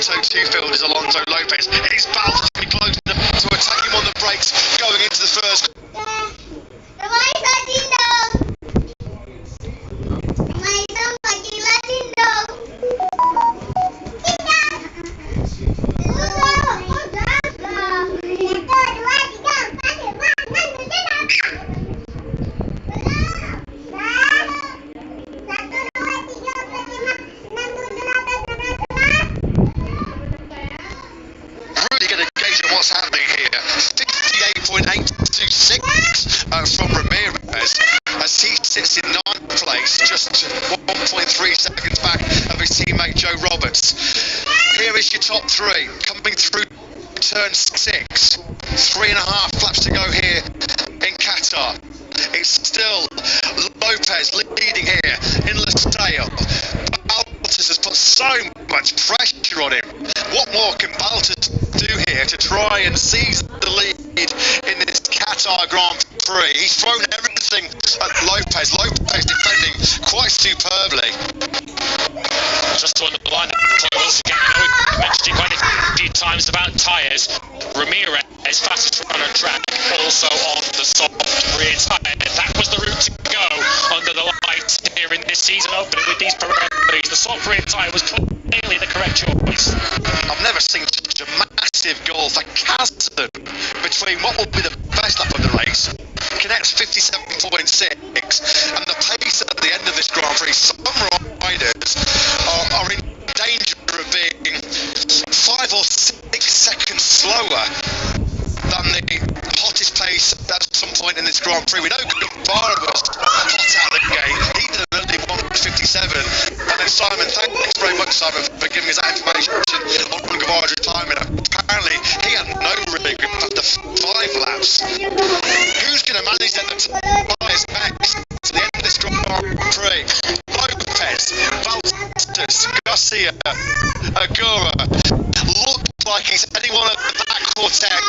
Moto2 field is Alonso Lopez. He's Baltas to be close to attack him on the brakes going into the first. What's happening here? 58.826 from Ramirez as he sits in 9th place, just 1.3 seconds back of his teammate Joe Roberts. Here is your top three coming through turn 6. 3.5 laps to go here in Qatar. It's still Lopez leading here in Lusail. Baltas has put so much pressure on him. What more can Baltas do here to try and seize the lead in this Qatar Grand Prix? He's thrown everything at Lopez. Lopez defending quite superbly. Just to underline that point once again, I know we've mentioned it quite a few times about tyres. Ramirez, fastest on a track, also on the soft rear tyre. That was the route to go under the lights here in this season opening with these Pirellis. The soft rear tyre was clearly the correct choice. I've never seen such a massive gulf, a chasm between what will be the best lap of the race, connects 57.6, and the pace at the end of this Grand Prix. Some riders are in danger of being 5 or 6 seconds slower than the hottest pace at some point in this Grand Prix. We know Qatar was hot out of the gate. He did only 1:57, and then Simon, thanks very much Simon for giving us that information on Qatar's retirement. Apparently he had no rig after 5 laps. Who's going to manage that to highest pace to the end of this Grand Prix? Lopez, Baltas, Garcia, Agura. Look like he's any one of the back quartet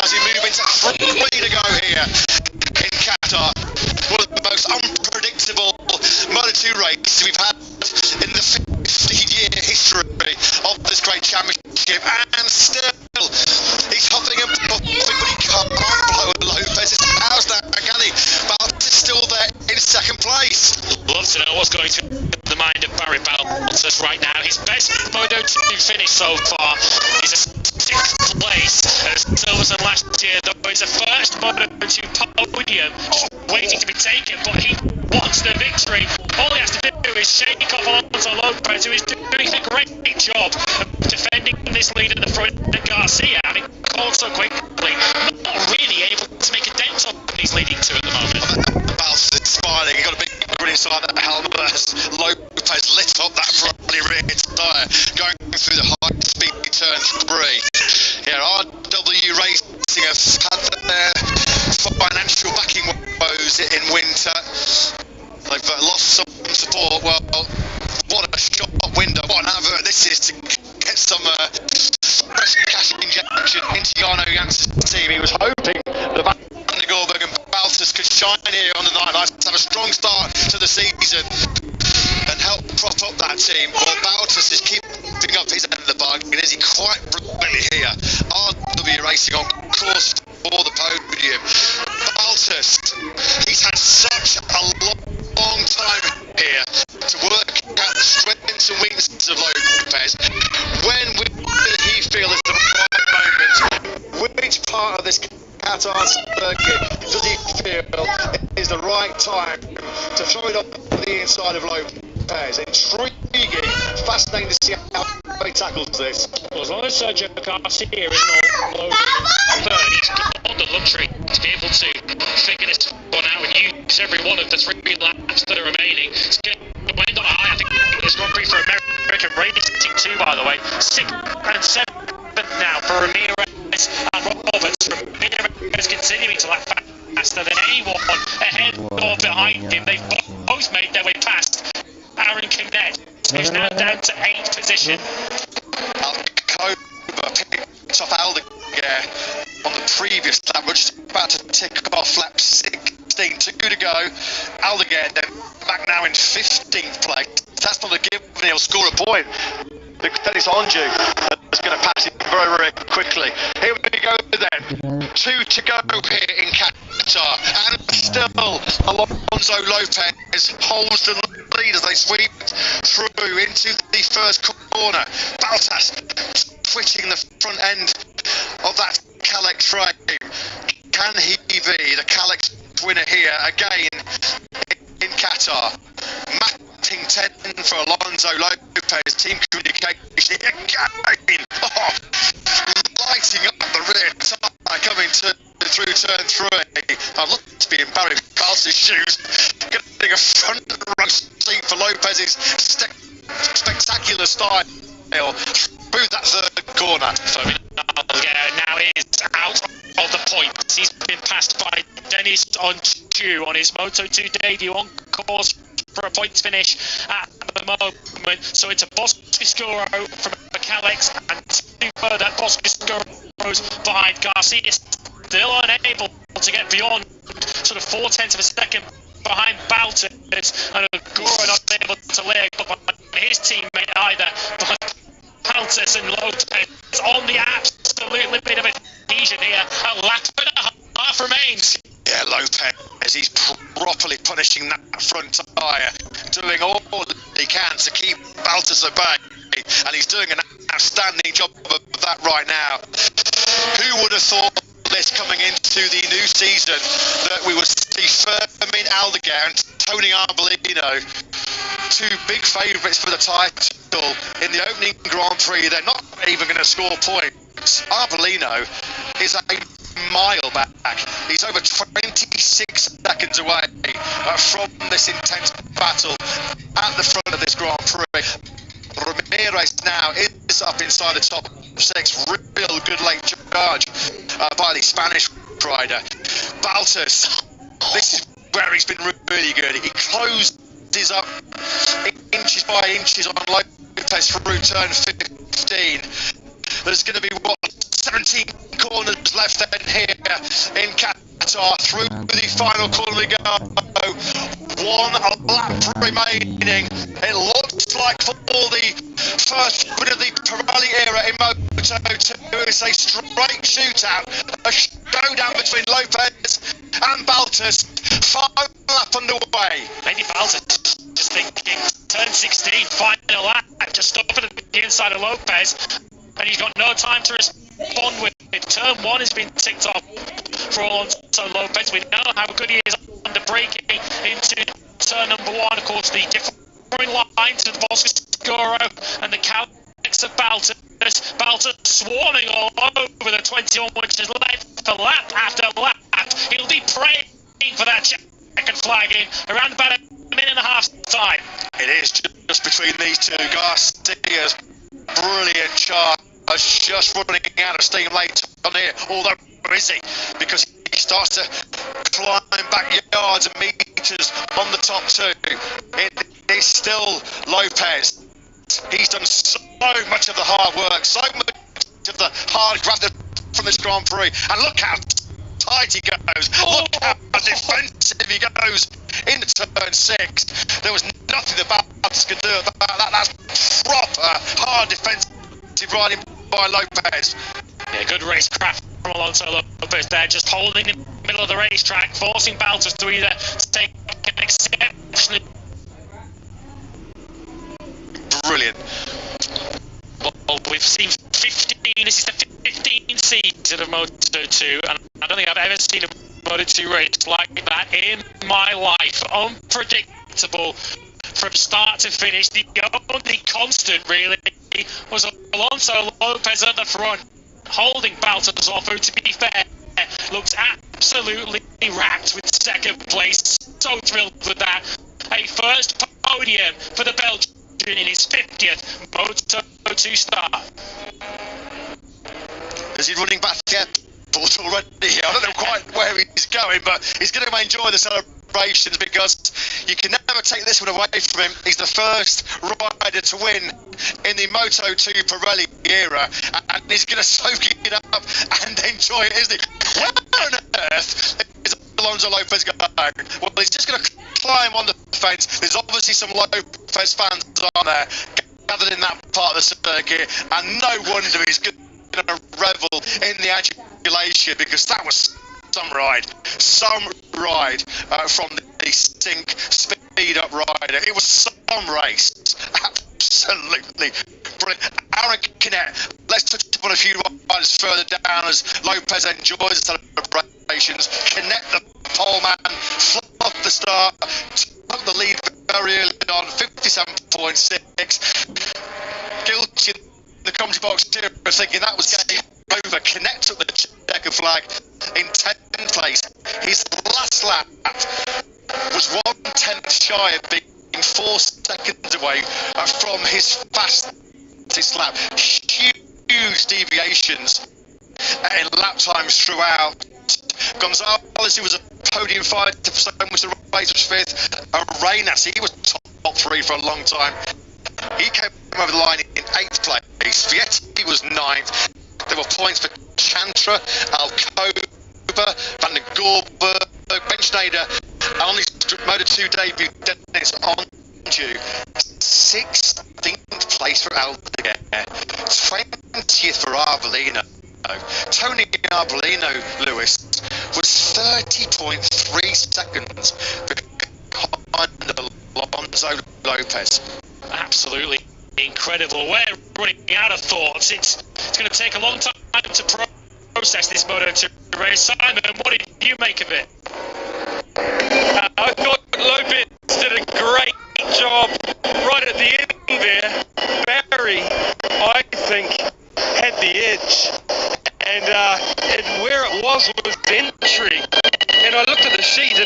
as we move into 3 to go here in Qatar. One of the most unpredictable Moto2 races we've had in the 15-year history of this great championship, and still he's huffing and puffing, but he can't blow Lopez. How's that, can he? Baltas is still there in 2nd place. Love to know what's going through the mind of Barry Baltas right now. His best Moto2 finish so far is a 6th place at Silverstone last year, though it's a first Moto2 podium just waiting to be taken, but he wants the victory. All he has to do is shake off Alonso Lopez, who is doing a great job of defending this lead at the front, and Garcia having called so quickly, not really able to make a dent on what he's leading to at the moment. Baltas is smiling, he got a big grin inside that helmet as Lopez lit up that front rear tyre going through the high speed turn 3. Yeah, RW Racing have had their financial backing woes in winter. They've lost some support. Well, what a shot window, what an advert this is to get some fresh cash injection into Jarno Jansen's team. He was hoping that Van der Gorberg and Baltas could shine here on the night lights, have a strong start to the season and help prop up that team. Well, Baltas is keeping up his end of the bargain, is he quite brilliantly here. RW Racing on course for the podium. Baltas, he's had such a long time here to work out the strengths and weaknesses of Lopez. When will he feel is the right moment? Which part of this Qatar circuit does he feel is the right time to throw it up the inside of Lopez? Intriguing, fascinating to see how he tackles this. Well, as long as Sergio Garcia is not loaded in 3rd, he's got the luxury to be able to figure this one out and use every one of the 3 laps that are remaining. It's going to end on a high. I think this Grand Prix for American Racing too, by the way. 6th and 7th now for Ramirez and Roberts. Ramirez continuing to lap faster than anyone ahead or behind him. They've both made their way past Aaron Canet, who's now down to 8th position. Cobra picked up Aldeguer on the previous lap. We're just about to tick off lap 16, 2 to go. Aldeguer then back now in 15th place. That's not a given, he'll score a point. Dennis Onju is going to pass it very, very quickly. Here we go then. 2 to go here in Qatar. And still Alonso Lopez holds the lead as they sweep through into the first corner. Baltas twitching the front end of that Kalex frame. Can he be the Kalex winner here again in Qatar? Matting 10 for Alonso Lopez. Team communication again. Oh, lighting up the rear tyre coming through turn 3. I'd love to be in Barry Baltas' shoes. Getting a front row seat for Lopez's spectacular style through that third corner. So now is out of the points. He's been passed by Dennis Onju on his Moto2 debut on course for a points finish at the moment. So it's a Bosco from Kalex and 2 further Bosco behind Garcia, still unable to get beyond sort of 0.4 of a second behind Baltas, and Agura not able to leg up on his teammate either. But Baltas and Lopez on the absolute limit of adhesion here. A lap and a half remains. Yeah, Lopez, he's properly punishing that front tyre, doing all that he can to keep Baltas at bay, and he's doing an outstanding job of that right now. Who would have thought this coming into the new season, that we would see Fermin Aldeguer and Tony Arbolino, 2 big favourites for the title in the opening Grand Prix. They're not even going to score points. Arbolino is a mile back. He's over 26 seconds away from this intense battle at the front of this Grand Prix. Ramirez now is up inside the top 6. Real good late charge by the Spanish rider. Baltas, this is where he's been really good. He closes up inches by inches on Lopez through turn 15. There's going to be, 17 corners left then here in Qatar. Through the final corner we go. 1 lap remaining. It looks like for the first win of the Pirelli era in Moto2, it's a straight shootout. A showdown between Lopez and Baltas. Final lap underway. Maybe Baltas just thinking, turn 16, final lap, just stopping at the inside of Lopez, and he's got no time to respond with it. Turn 1 has been ticked off for Alonso Lopez. We know how good he is under braking into turn number 1. Of course, the different lines of the Bosco and the Kalex of Baltas. Baltas swarming all over the 21, which is left for lap after lap. He'll be praying for that checkered flag in around about a minute and a half time. It is just between these two. Garcia's brilliant charge, just running out of steam late on here. Although, where is he? Because he starts to climb back yards and meters on the top 2. It is still Lopez. He's done so much of the hard work, so much of the hard graft from this Grand Prix. And look how tight he goes. Look how defensive he goes into turn 6. There was nothing the Baltas could do about that. That's proper hard defensive riding by Lopez. Yeah, good racecraft from Alonso Lopez there, just holding in the middle of the racetrack, forcing Baltas to either take an exceptionally brilliant. Well, we've seen 15, this is the 15th season of Moto2, and I don't think I've ever seen a Moto2 race like that in my life. Unpredictable from start to finish. The only constant, really, was Alonso Lopez at the front, holding Baltas off, who, to be fair, looks absolutely racked with second place. So thrilled with that. A first podium for the Belgian in his 50th Moto2 start. Is he running back to the airport already? I don't know quite where he's going, but he's going to enjoy the celebrations because you can never take this one away from him. He's the first rider to win in the Moto2 Pirelli era, and he's going to soak it up and enjoy it, isn't he? Where on earth is Alonso Lopez going? Well, he's just going to climb on the fence. There's obviously some Lopez fans on there. gathered in that part of the circuit, and no wonder he's going to revel in the adulation, because that was some ride from the Sink speed up rider. It was some race, absolutely brilliant. Aaron Canet, let's touch upon a few riders further down as Lopez enjoys the celebrations. Canet, the pole man, fluffed the start, took the lead very early on, 57.6. Guilty in the commentary box here, thinking that was game over. Canet took the checker flag in 10th place. His last lap was 1/10 shy of being 4 seconds away from his fastest lap. Huge deviations in lap times throughout. Gonzalez, who was a podium fighter for so much of the race, was 5th. Arenas, he was top 3 for a long time. He came over the line in 8th place. Vietti was 9th. There were points for Chantra, Alcoba, Van den Gorberg, Benchnader, and on his Moto2 debut, Dennis Onju. 16th place for Aldeguer, 20th for Arbolino. Tony Arbolino, Lewis, was 30.3 seconds behind Alonso Lopez. Absolutely incredible. We're running out of thoughts. It's going to take a long time to process this Moto2 race. Simon, what did you make of it? I thought Lopez did a great job right at the end there. Barry, I think, had the edge, and where it was entry. And I looked at the sheet,